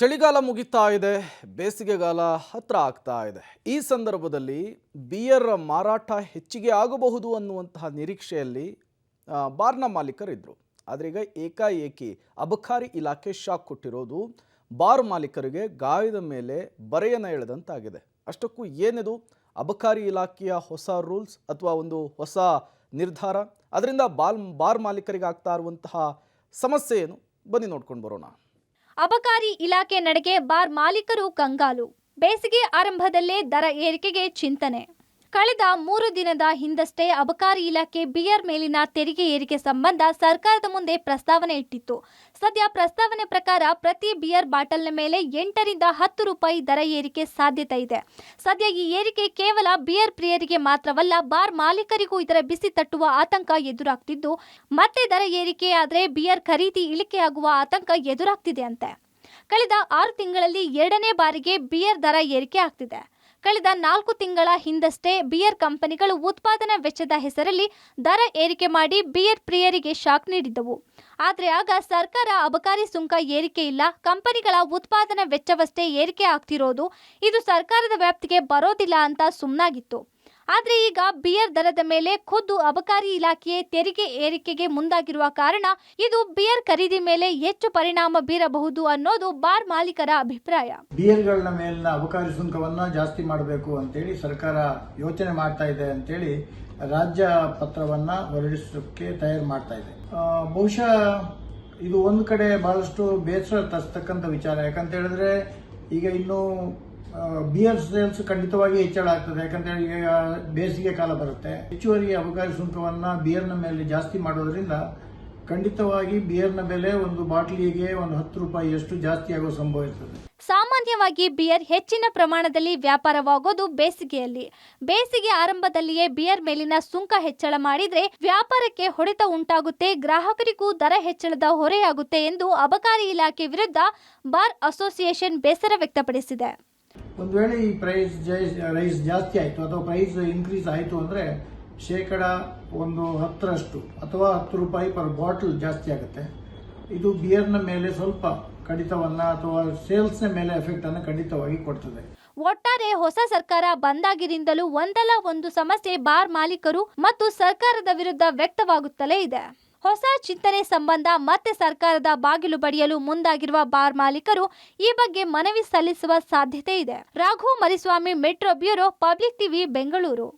ಚಳಿಗಾಲ ಮುಗಿತಾ ಇದೆ, ಬೇಸಿಗೆಗಾಲ ಹತ್ರ ಆಗ್ತಾ ಇದೆ. ಈ ಸಂದರ್ಭದಲ್ಲಿ ಬಿಯರ್ ಮಾರಾಟ ಹೆಚ್ಚಿಗೆ ಆಗಬಹುದು ಅನ್ನುವಂತಹ ನಿರೀಕ್ಷೆಯಲ್ಲಿ ಬಾರ್ನ ಮಾಲೀಕರಿದ್ದರು. ಆದರೆ ಈಗ ಏಕಾಏಕಿ ಅಬಕಾರಿ ಇಲಾಖೆ ಶಾಕ್ ಕೊಟ್ಟಿರೋದು ಬಾರ್ ಮಾಲೀಕರಿಗೆ ಗಾಯದ ಮೇಲೆ ಬರೆಯನ್ನು ಎಳೆದಂತಾಗಿದೆ. ಅಷ್ಟಕ್ಕೂ ಏನಿದು ಅಬಕಾರಿ ಇಲಾಖೆಯ ಹೊಸ ರೂಲ್ಸ್ ಅಥವಾ ಒಂದು ಹೊಸ ನಿರ್ಧಾರ? ಅದರಿಂದ ಬಾರ್ ಮಾಲೀಕರಿಗೆ ಆಗ್ತಾ ಇರುವಂತಹ ಸಮಸ್ಯೆ ಏನು? ಬನ್ನಿ ನೋಡ್ಕೊಂಡು ಬರೋಣ. ಅಬಕಾರಿ ಇಲಾಖೆ ನಡೆಗೆ ಬಾರ್ ಮಾಲೀಕರು ಕಂಗಾಲು. ಬೇಸಿಗೆ ಆರಂಭದಲ್ಲೇ ದರ ಏರಿಕೆಗೆ ಚಿಂತನೆ. ಕಳೆದ 3 ದಿನದ ಹಿಂದಷ್ಟೇ ಅಬಕಾರಿ ಇಲಾಖೆ ಬಿಯರ್ ಮೇಲಿನ ತೆರಿಗೆ ಏರಿಕೆ ಸಂಬಂಧ ಸರ್ಕಾರದ ಮುಂದೆ ಪ್ರಸ್ತಾವನೆ ಇಟ್ಟಿತ್ತು. ಸದ್ಯ ಪ್ರಸ್ತಾವನೆ ಪ್ರಕಾರ ಪ್ರತಿ ಬಿಯರ್ ಬಾಟಲ್ನ ಮೇಲೆ 8 ರಿಂದ 10 ರೂಪಾಯಿ ದರ ಏರಿಕೆ ಸಾಧ್ಯತೆ ಇದೆ. ಸದ್ಯ ಈ ಏರಿಕೆ ಕೇವಲ ಬಿಯರ್ ಪ್ರಿಯರಿಗೆ ಮಾತ್ರವಲ್ಲ, ಬಾರ್ ಮಾಲೀಕರಿಗೂ ಇದರ ಬಿಸಿ ತಟ್ಟುವ ಆತಂಕ ಎದುರಾಗ್ತಿದ್ದು, ಮತ್ತೆ ದರ ಏರಿಕೆಯಾದರೆ ಬಿಯರ್ ಖರೀದಿ ಇಳಿಕೆಯಾಗುವ ಆತಂಕ ಎದುರಾಗ್ತಿದೆ ಅಂತೆ. ಕಳೆದ 6 ತಿಂಗಳಲ್ಲಿ 2ನೇ ಬಾರಿಗೆ ಬಿಯರ್ ದರ ಏರಿಕೆ ಆಗ್ತಿದೆ. ಕಳೆದ 4 ತಿಂಗಳ ಹಿಂದಷ್ಟೇ ಬಿಯರ್ ಕಂಪನಿಗಳು ಉತ್ಪಾದನಾ ವೆಚ್ಚದ ಹೆಸರಲ್ಲಿ ದರ ಏರಿಕೆ ಮಾಡಿ ಬಿಯರ್ ಪ್ರಿಯರಿಗೆ ಶಾಕ್ ನೀಡಿದ್ದವು. ಆದರೆ ಆಗ ಸರ್ಕಾರ ಅಬಕಾರಿ ಸುಂಕ ಏರಿಕೆ ಇಲ್ಲ, ಕಂಪನಿಗಳ ಉತ್ಪಾದನಾ ವೆಚ್ಚವಷ್ಟೇ ಏರಿಕೆ ಆಗ್ತಿರೋದು, ಇದು ಸರ್ಕಾರದ ವ್ಯಾಪ್ತಿಗೆ ಬರೋದಿಲ್ಲ ಅಂತ ಸುಮ್ಮನಾಗಿತ್ತು. ಆದರೆ ಈಗ ಬಿಯರ್ ದರದ ಮೇಲೆ ಖುದ್ದು ಅಬಕಾರಿ ಇಲಾಖೆಯೇ ತೆರಿಗೆ ಏರಿಕೆಗೆ ಮುಂದಾಗಿರುವ ಕಾರಣ ಇದು ಬಿಯರ್ ಖರೀದಿ ಮೇಲೆ ಹೆಚ್ಚು ಪರಿಣಾಮ ಬೀರಬಹುದು ಅನ್ನೋದು ಬಾರ್ ಮಾಲೀಕರ ಅಭಿಪ್ರಾಯ. ಬಿಯರ್ಗಳ ಮೇಲಿನ ಅಬಕಾರಿ ಸುಂಕವನ್ನ ಜಾಸ್ತಿ ಮಾಡಬೇಕು ಅಂತೇಳಿ ಸರ್ಕಾರ ಯೋಚನೆ ಮಾಡ್ತಾ ಇದೆ ಅಂತೇಳಿ ರಾಜ್ಯ ಪತ್ರವನ್ನ ಹೊರಡಿಸೋಕೆ ತಯಾರು ಮಾಡ್ತಾ ಇದೆ. ಬಹುಶಃ ಇದು ಒಂದು ಕಡೆ ಬಹಳಷ್ಟು ಬೇಸರ ತರ್ತಕ್ಕಂಥ ವಿಚಾರ. ಯಾಕಂತ ಹೇಳಿದ್ರೆ ಈಗ ಇನ್ನು ಬಿಯರ್ ಸೇಲ್ಸ್ ಖಂಡಿತವಾಗಿ ಹೆಚ್ಚಳ ಆಗ್ತದೆ. ಯಾಕಂತೇಳಿ ಈಗ ಬೇಸಿಗೆ ಕಾಲ ಬರುತ್ತೆ. ಹೆಚ್ಚುವರಿ ಅಬಕಾರಿ ಸುಂಕವನ್ನ ಬಿಯರ್ನ ಮೇಲೆ ಜಾಸ್ತಿ ಮಾಡೋದ್ರಿಂದ ಖಂಡಿತವಾಗಿ ಬಿಯರ್ನ ಬೆಲೆ ಒಂದು ಬಾಟಲಿಗೆ ಒಂದು 10 ರೂಪಾಯಿಯಷ್ಟು ಜಾಸ್ತಿ ಆಗೋ ಸಂಭವ ಇರ್ತದೆ. ಸಾಮಾನ್ಯವಾಗಿ ಬಿಯರ್ ಹೆಚ್ಚಿನ ಪ್ರಮಾಣದಲ್ಲಿ ವ್ಯಾಪಾರವಾಗೋದು ಬೇಸಿಗೆಯಲ್ಲಿ. ಬೇಸಿಗೆ ಆರಂಭದಲ್ಲಿಯೇ ಬಿಯರ್ ಮೇಲಿನ ಸುಂಕ ಹೆಚ್ಚಳ ಮಾಡಿದ್ರೆ ವ್ಯಾಪಾರಕ್ಕೆ ಹೊಡೆತ ಉಂಟಾಗುತ್ತೆ, ಗ್ರಾಹಕರಿಗೂ ದರ ಹೆಚ್ಚಳದ ಹೊರೆಯಾಗುತ್ತೆ ಎಂದು ಅಬಕಾರಿ ಇಲಾಖೆ ವಿರುದ್ಧ ಬಾರ್ ಅಸೋಸಿಯೇಷನ್ ಬೇಸರ ವ್ಯಕ್ತಪಡಿಸಿದೆ. ಒಂದು ವೇಳೆ ಈ ಪ್ರೈಸ್ ರೈಸ್ ಜಾಸ್ತಿ ಆಯಿತು ಅಥವಾ ಪ್ರೈಸ್ ಇನ್ಕ್ರೀಸ್ ಆಯಿತು ಅಂದ್ರೆ ಶೇಕಡ 10% ಅಥವಾ 10 ರೂಪಾಯಿ ಪರ್ ಬಾಟಲ್ ಜಾಸ್ತಿ ಆಗುತ್ತೆ. ಇದು ಬಿಯರ್ನ ಮೇಲೆ ಸ್ವಲ್ಪ ಕಡಿತವನ್ನ ಅಥವಾ ಸೇಲ್ಸ್ನ ಮೇಲೆ ಎಫೆಕ್ಟ್ ಅನ್ನು ಖಂಡಿತವಾಗಿ ಕೊಡ್ತದೆ. ಒಟ್ಟಾರೆ ಹೊಸ ಸರ್ಕಾರ ಬಂದಾಗಿನಿಂದಲೂ ಒಂದಲ್ಲ ಒಂದು ಸಮಸ್ಯೆ ಬಾರ್ ಮಾಲೀಕರು ಮತ್ತು ಸರ್ಕಾರದ ವಿರುದ್ಧ ವ್ಯಕ್ತವಾಗುತ್ತಲೇ ಇದೆ. ಹೊಸ ಚಿಂತನೆ ಸಂಬಂಧ ಮತ್ತೆ ಸರ್ಕಾರದ ಬಾಗಿಲು ಬಡಿಯಲು ಮುಂದಾಗಿರುವ ಬಾರ್ ಮಾಲೀಕರು ಈ ಬಗ್ಗೆ ಮನವಿ ಸಲ್ಲಿಸುವ ಸಾಧ್ಯತೆ ಇದೆ. Raghu Mariswamy, metro bureau, public TV, Bengaluru.